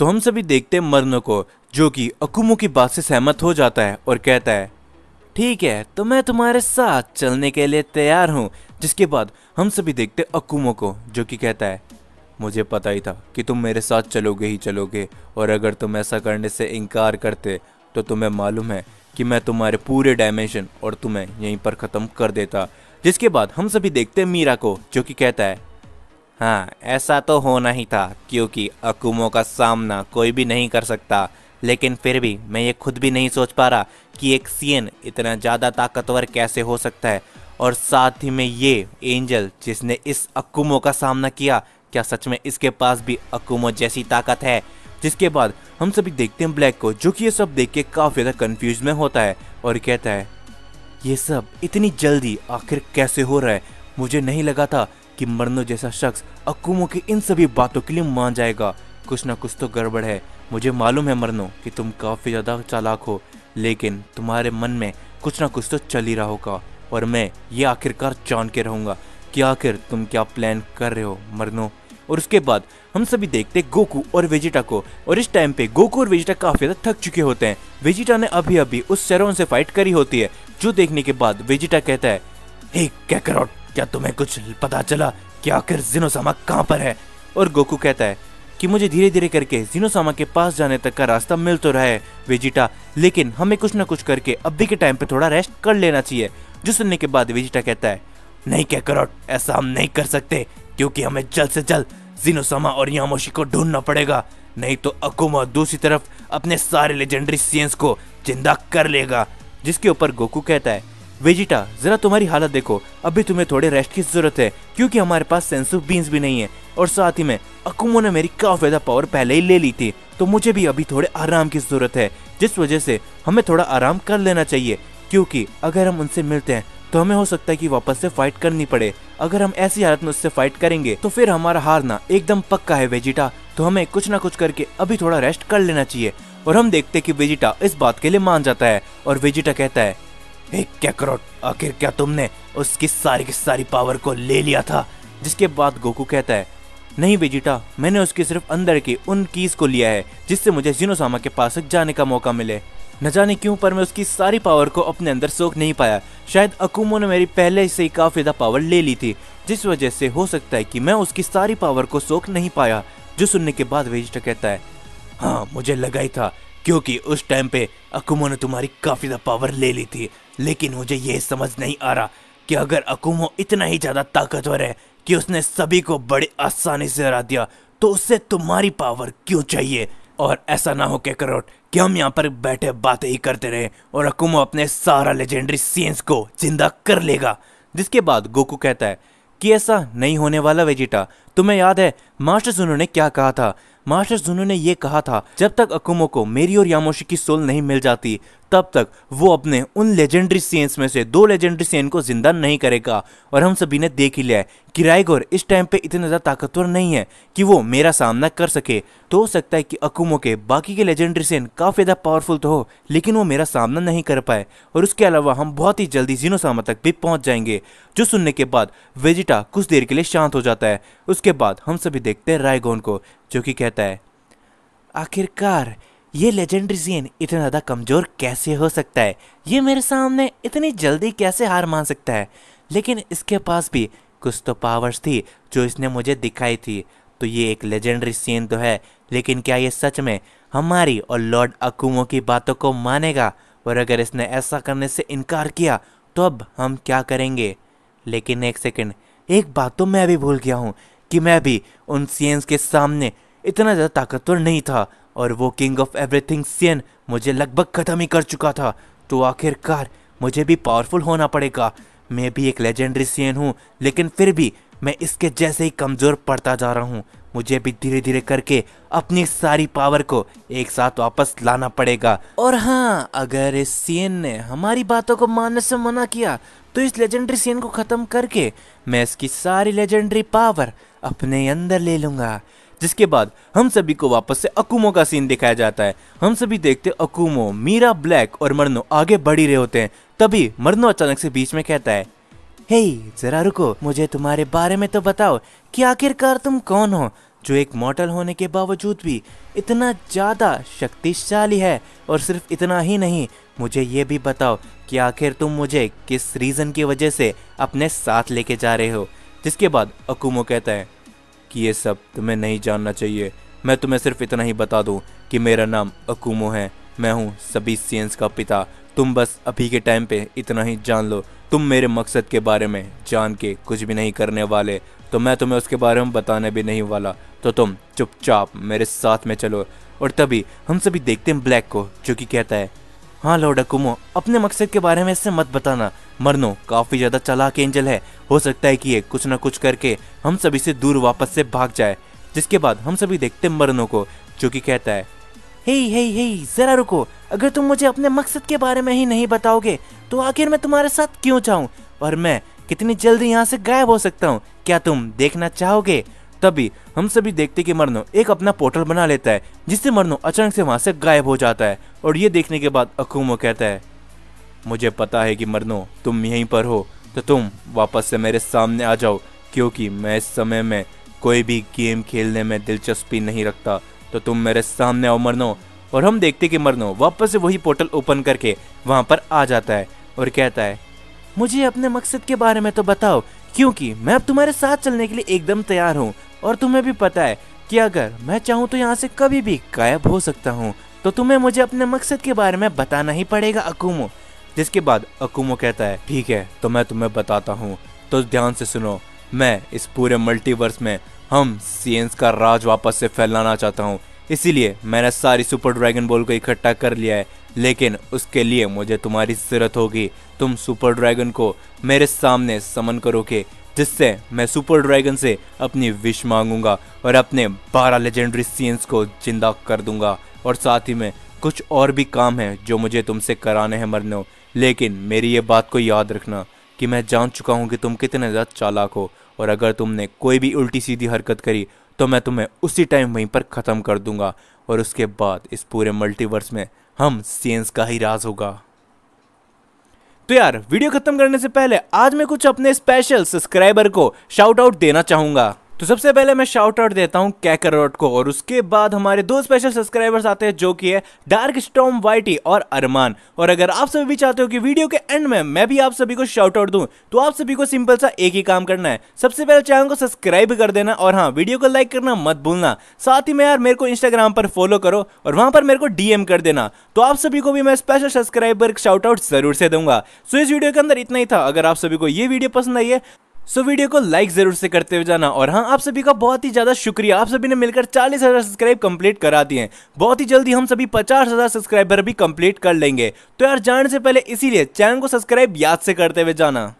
तो हम सभी देखते हैं मरनो को, जो कि अकुमो की बात से सहमत हो जाता है और कहता है ठीक है, तो मैं तुम्हारे साथ चलने के लिए तैयार हूँ। जिसके बाद हम सभी देखते अकुमो को, जो कि कहता है मुझे पता ही था कि तुम मेरे साथ चलोगे ही चलोगे, और अगर तुम ऐसा करने से इनकार करते तो तुम्हें मालूम है कि मैं तुम्हारे पूरे डायमेंशन और तुम्हें यहीं पर ख़त्म कर देता। जिसके बाद हम सभी देखते मीरा को, जो कि कहता है हाँ, ऐसा तो होना ही था, क्योंकि अकुमो का सामना कोई भी नहीं कर सकता। लेकिन फिर भी मैं ये खुद भी नहीं सोच पा रहा कि एक सीएन इतना ज़्यादा ताकतवर कैसे हो सकता है, और साथ ही में ये एंजल जिसने इस अकुमो का सामना किया, क्या सच में इसके पास भी अकुमो जैसी ताकत है। जिसके बाद हम सभी देखते हैं ब्लैक को, जो कि ये सब देख के काफ़ी ज़्यादा कन्फ्यूज में होता है और कहता है ये सब इतनी जल्दी आखिर कैसे हो रहा है। मुझे नहीं लगा था कि मरनो जैसा शख्स अकुमो की इन सभी बातों के लिए मान जाएगा। कुछ ना कुछ तो गड़बड़ है। मुझे मालूम है मरनो कि तुम काफ़ी ज़्यादा चालाक हो, लेकिन तुम्हारे मन में कुछ ना कुछ तो चल ही रहा होगा, और मैं ये आखिरकार जान के रहूँगा कि आखिर तुम क्या प्लान कर रहे हो मरनो। और उसके बाद हम सभी देखते गोकू और वेजिटा को, और इस टाइम पे गोकू और वेजिटा काफ़ी ज़्यादा थक चुके होते हैं। वेजिटा ने अभी अभी उस शेरोन से फाइट करी होती है, जो देखने के बाद वेजिटा कहता है हे कैकरॉट, क्या तुम्हें कुछ पता चला कि आखिर जिनोसामा कहाँ पर है। और गोकू कहता है कि मुझे धीरे धीरे करके जिनोसामा के पास जाने तक का रास्ता मिल तो रहा है वेजिटा, लेकिन हमें कुछ ना कुछ करके अभी के टाइम पे थोड़ा रेस्ट कर लेना चाहिए। जो सुनने के बाद वेजिटा कहता है नहीं कैकरॉट, ऐसा हम नहीं कर सकते, क्योंकि हमें जल्द से जल्द जिनोसामा और यामोशी को ढूंढना पड़ेगा, नहीं तो अकुमा दूसरी तरफ अपने सारे लेजेंडरी सीएंस को जिंदा कर लेगा। जिसके ऊपर गोकू कहता है वेजिटा, जरा तुम्हारी हालत देखो, अभी तुम्हें थोड़े रेस्ट की जरूरत है, क्योंकि हमारे पास सेंसु बीन्स भी नहीं है, और साथ ही में अकुमो ने मेरी काफी ज्यादा पावर पहले ही ले ली थी, तो मुझे भी अभी थोड़े आराम की जरूरत है, जिस वजह से हमें थोड़ा आराम कर लेना चाहिए, क्योंकि अगर हम उनसे मिलते हैं तो हमें हो सकता है कि वापस से फाइट करनी पड़े। अगर हम ऐसी हालत में उससे फाइट करेंगे तो फिर हमारा हारना एकदम पक्का है वेजिटा, तो हमें कुछ ना कुछ करके अभी थोड़ा रेस्ट कर लेना चाहिए। और हम देखते कि वेजिटा इस बात के लिए मान जाता है, और वेजिटा कहता है हे कैकरॉट, आखिर क्या तुमने उसकी सारी की सारी पावर को ले लिया था। जिसके बाद गोकू कहता है नहीं वेजिटा, मैंने उसके सिर्फ अंदर के उन कीज को लिया है, जिससे मुझे जिनोसामा के पास जाने का मौका मिले। न जाने क्यों पर मैं उसकी सारी पावर को अपने अंदर सोख नहीं पाया। शायद अकुमो ने मेरी पहले से ही काफी ज्यादा पावर ले ली थी, जिस वजह से हो सकता है कि मैं उसकी सारी पावर को सोख नहीं पाया। जो सुनने के बाद वेजिटा कहता है हाँ, मुझे लगा ही था, क्योंकि उस टाइम पे अकुमो ने तुम्हारी काफी ज्यादा पावर ले ली थी, लेकिन मुझे ये समझ नहीं आ रहा कि अगर अकुमो इतना ही ज्यादा ताकतवर है कि उसने सभी को बड़े आसानी से हरा दिया, तो उससे तुम्हारी पावर क्यों चाहिए। और ऐसा ना हो कैकरॉट कि हम यहाँ पर बैठे बातें ही करते रहे और अकुमो अपने सारा लेजेंडरी सीन्स को जिंदा कर लेगा। जिसके बाद गोकू कहता है कि ऐसा नहीं होने वाला वेजिटा, तुम्हें याद है मास्टर जुनो ने क्या कहा था। मास्टर जुनो ने ये कहा था जब तक अकुमो को मेरी और यामोशी की सोल नहीं मिल जाती, तब तक वो अपने उन लेजेंडरी सीन्स में से 2 लेजेंडरी सीन को जिंदा नहीं करेगा। और हम सभी ने देख ही लिया है कि राइगोर इस टाइम पे इतना ज़्यादा ताकतवर नहीं है कि वो मेरा सामना कर सके। तो हो सकता है कि अकुमो के बाकी के लेजेंडरी सीन काफ़ी ज़्यादा पावरफुल तो हो, लेकिन वो मेरा सामना नहीं कर पाए, और उसके अलावा हम बहुत ही जल्दी जिनोसामा तक भी पहुंच जाएंगे। जो सुनने के बाद वेजिटा कुछ देर के लिए शांत हो जाता है। उसके बाद हम सभी देखते हैं राइगोन को, जो कि कहता है आखिरकार ये लेजेंडरी सीन इतना ज़्यादा कमज़ोर कैसे हो सकता है, ये मेरे सामने इतनी जल्दी कैसे हार मान सकता है। लेकिन इसके पास भी कुछ तो पावर्स थी जो इसने मुझे दिखाई थी, तो ये एक लेजेंडरी सीन तो है, लेकिन क्या ये सच में हमारी और लॉर्ड अकुमो की बातों को मानेगा। और अगर इसने ऐसा करने से इनकार किया तो अब हम क्या करेंगे। लेकिन एक सेकंड, एक बात तो मैं भी भूल गया हूँ कि मैं भी उन सीएंस के सामने इतना ज़्यादा ताकतवर नहीं था, और वो किंग ऑफ एवरीथिंग सीएन मुझे लगभग ख़त्म ही कर चुका था। तो आखिरकार मुझे भी पावरफुल होना पड़ेगा। मैं भी एक लेजेंडरी सीएन हूँ, लेकिन फिर भी मैं इसके जैसे ही कमज़ोर पड़ता जा रहा हूँ। मुझे भी धीरे धीरे करके अपनी सारी पावर को एक साथ वापस लाना पड़ेगा। और हाँ, अगर इस सीएन ने हमारी बातों को मानने से मना किया तो इस लेजेंडरी सीएन को ख़त्म करके मैं इसकी सारी लेजेंडरी पावर अपने अंदर ले लूँगा। जिसके बाद हम सभी को वापस से अकुमो का सीन दिखाया जाता है। हम सभी देखते अकुमो, मीरा, ब्लैक और मरनो आगे बढ़ ही रहे होते हैं। तभी मरनो अचानक से बीच में कहता है हे जरा रुको, मुझे तुम्हारे बारे में तो बताओ कि आखिरकार तुम कौन हो। जो एक मॉडल होने के बावजूद भी इतना ज़्यादा शक्तिशाली है। और सिर्फ इतना ही नहीं, मुझे ये भी बताओ कि आखिर तुम मुझे किस रीज़न की वजह से अपने साथ लेके जा रहे हो। जिसके बाद अकुमो कहता है कि ये सब तुम्हें नहीं जानना चाहिए, मैं तुम्हें सिर्फ इतना ही बता दूं कि मेरा नाम अकुमो है, मैं हूँ सभी सेंस का पिता। तुम बस अभी के टाइम पे इतना ही जान लो, तुम मेरे मकसद के बारे में जान के कुछ भी नहीं करने वाले, तो मैं तुम्हें उसके बारे में बताने भी नहीं वाला, तो तुम चुपचाप मेरे साथ में चलो। और तभी हम सभी देखते हैं ब्लैक को, जो कि कहता है हाँ लॉर्ड अकुमो, अपने मकसद के बारे में इससे मत बताना, मरनो काफ़ी ज़्यादा चालाक एंजल है, हो सकता है कि ये कुछ ना कुछ करके हम सभी से दूर वापस से भाग जाए। जिसके बाद हम सभी देखते हैं मरनो को, जो कि कहता है हे हे हे ज़रा रुको, अगर तुम मुझे अपने मकसद के बारे में ही नहीं बताओगे तो आखिर मैं तुम्हारे साथ क्यों जाऊँ, और मैं कितनी जल्दी यहाँ से गायब हो सकता हूँ, क्या तुम देखना चाहोगे। तभी हम सभी देखते कि मरनो एक अपना पोर्टल बना लेता है, जिससे मरनो अचानक से वहाँ से गायब हो जाता है। और ये देखने के बाद अकुमो कहता है मुझे पता है कि मरनो तुम यहीं पर हो, तो तुम वापस से मेरे सामने आ जाओ, क्योंकि मैं इस समय में कोई भी गेम खेलने में दिलचस्पी नहीं रखता, तो तुम मेरे सामने आओ मरनो। और हम देखते कि मरनो वापस से वही पोर्टल ओपन करके वहाँ पर आ जाता है और कहता है मुझे अपने मकसद के बारे में तो बताओ, क्योंकि मैं अब तुम्हारे साथ चलने के लिए एकदम तैयार हूँ, और तुम्हें भी पता है कि अगर मैं चाहूँ तो यहाँ से कभी भी गायब हो सकता हूँ, तो तुम्हें मुझे अपने मकसद के बारे में बताना ही पड़ेगा अकुमो। जिसके बाद अकुमो कहता है ठीक है, तो मैं तुम्हें बताता हूँ, तो ध्यान से सुनो, मैं इस पूरे मल्टीवर्स में हम साइंस का राज वापस से फैलाना चाहता हूँ, इसीलिए मैंने सारी सुपर ड्रैगन बॉल को इकट्ठा कर लिया है, लेकिन उसके लिए मुझे तुम्हारी ज़रूरत होगी। तुम सुपर ड्रैगन को मेरे सामने समन करोगे, जिससे मैं सुपर ड्रैगन से अपनी विश मांगूंगा और अपने 12 लेजेंडरी सीन्स को जिंदा कर दूंगा। और साथ ही में कुछ और भी काम है जो मुझे तुमसे कराने हैं मरनो, लेकिन मेरी ये बात को याद रखना कि मैं जान चुका हूँ कि तुम कितने ज़्यादा चालाक हो, और अगर तुमने कोई भी उल्टी सीधी हरकत करी तो मैं तुम्हें उसी टाइम वहीं पर ख़त्म कर दूंगा, और उसके बाद इस पूरे मल्टीवर्स में हम साइंस का ही राज होगा। तो यार वीडियो खत्म करने से पहले आज मैं कुछ अपने स्पेशल सब्सक्राइबर को शाउट आउट देना चाहूंगा। तो सबसे पहले मैं शाउट आउट देता हूं कैकरॉट को, और उसके बाद हमारे 2 स्पेशल सब्सक्राइबर्स आते हैं, जो कि है डार्क स्टॉर्म वाइटी और अरमान। और अगर आप सभी भी चाहते हो कि वीडियो के एंड में मैं भी आप सभी को शाउट आउट दूं, तो आप सभी को सिंपल सा एक ही काम करना है, सबसे पहले चैनल को सब्सक्राइब कर देना, और हाँ वीडियो को लाइक करना मत भूलना। साथ ही में यार मेरे को इंस्टाग्राम पर फॉलो करो और वहां पर मेरे को डीएम कर देना, तो आप सभी को भी मैं स्पेशल सब्सक्राइबर शाउट आउट जरूर से दूंगा। सो इस वीडियो के अंदर इतना ही था। अगर आप सभी को ये वीडियो पसंद आई है सो वीडियो को लाइक जरूर से करते हुए जाना। और हाँ, आप सभी का बहुत ही ज्यादा शुक्रिया, आप सभी ने मिलकर 40,000 सब्सक्राइब कंप्लीट करा दिए हैं। बहुत ही जल्दी हम सभी 50,000 सब्सक्राइबर भी कंप्लीट कर लेंगे। तो यार जाने से पहले इसीलिए चैनल को सब्सक्राइब याद से करते हुए जाना।